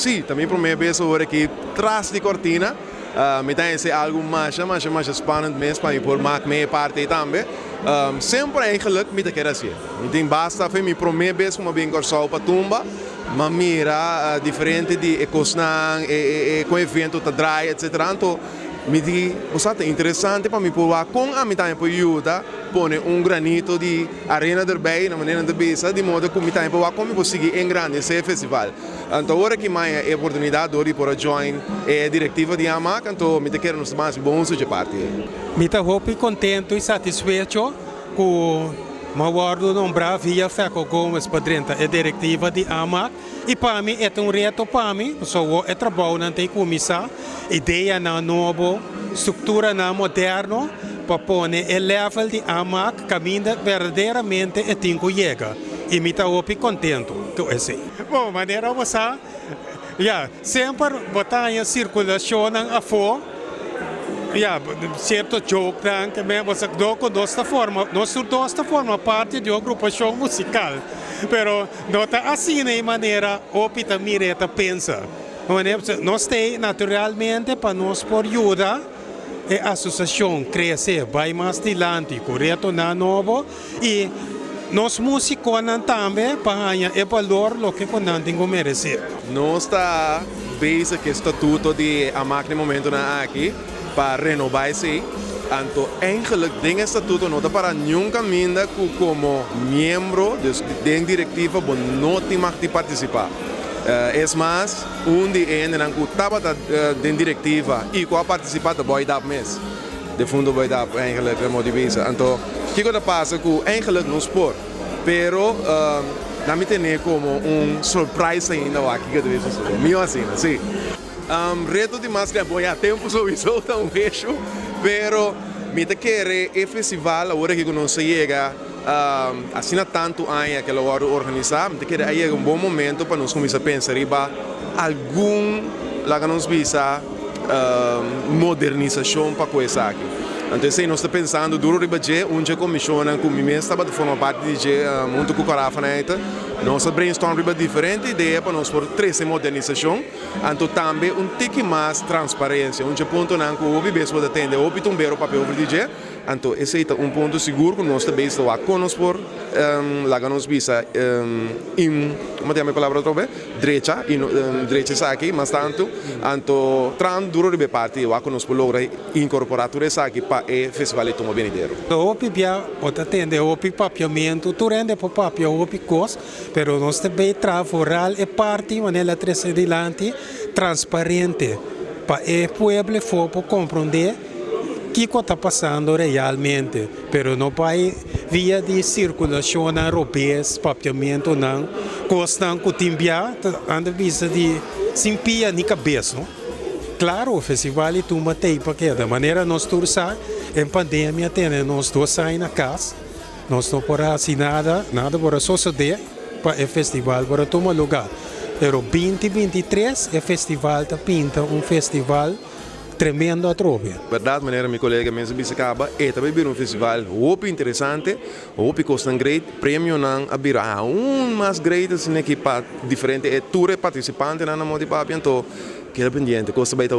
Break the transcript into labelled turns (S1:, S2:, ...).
S1: sim, também para mim é hora que traz de cortina, me tem esse algo mais spannend mesmo para por maak mee parte também. Sempre eigenlijk me te quer assim. Me tem basta foi me para mim mesmo uma bem corçal para tumba, mas mira diferente de ecosnan com evento tá dry etc. Então me diz, é interessante para me provar com a mitad para ajuda, pôr granito de arena erbij, na maneira de bisa, de modo que a mitad para como conseguir engrandecer esse festival. Então agora que mais é oportunidade de para join a diretiva de AMAC, então me quero nos mais bons de parte.
S2: Me tá muito contente e satisfeito com ma guardo nombrar via Feco Gomes para dentro a diretiva de AMAC e para mim é reto para mim, só é trabalho não tem comissão, ideia na nova, estrutura na moderno para pôr o level de AMAC caminha verdadeiramente e tem que chegar e me tá muito contente com isso. Bom, maneira você, sempre botar em circulação a fora. Certo jogo também você doco desta forma, desta forma parte de uma agrupação musical, pero nota assim de maneira opita mireta pensa, nós tem naturalmente para nós por ajuda a associação crescer, vai mais adiante, correto na novo e nós músicos também para ganhar o valor lo que nós temos merecer.
S1: Nós está base que estatuto de AMAC no momento na aqui para renovar esse. Então, eigenlijk tem estatuto não para nunca minda como membro da diretiva não tem mais de participar. É mais de ainda que estava da diretiva e que participar da boy dap mes. De fundo boy dap eigenlijk motivisa. Então, o que passa que eigenlijk não sport, pero na me tem como surprise ainda aqui que deve ser. Meu assim, sim. Reto de máscara bom, há tempo sowieso tão vejo, pero me te quer o festival agora que não se chega assim tanto anos que ela vai organizar, me te quer aí bom momento para nós começar a pensar em algum lá que nos visa modernização para coisa aqui. Então, se nós estamos pensando duro de budget, onde a comissão com o mesmo estava de forma parte de muito com a nós brainstormamos diferente ideia para nós por trazer modernização, então também tique mais transparência, onde ponto não que o mesmo pode atender o pitumbeiro papel para DJ, então esse é ponto seguro que nós também estamos a conosco lá que nos visa como tem a palavra outra vez, direita aqui, mas tanto, então tran duro de parte o a conosco logra incorporar tudo isso aqui para o festival de tomo venidero.
S2: O pibia pode atender o papiamento, tu rende para papia o picos, pero nós também trabalhar é parte maneira três adiante transparente para o povo for compreender o que está passando realmente, pero não vai via de circulação na robês, papiamento não, costam que timbia anda vista de simpia ni cabeça, não? Claro, o festival é uma teipa que da maneira nós todos em pandemia tem nós dois saem na casa, nós não podemos assim nada para suceder para o festival para tomar lugar. Pero 2023 o festival está pinta festival tremendo a trove.
S1: Verdade, maneira meu colega mesmo disse acaba é também vir festival muito interessante, muito custa great, prêmio não abrirá mais great assim equipa diferente é tour participante na moda papi então que é pendiente custa bem tá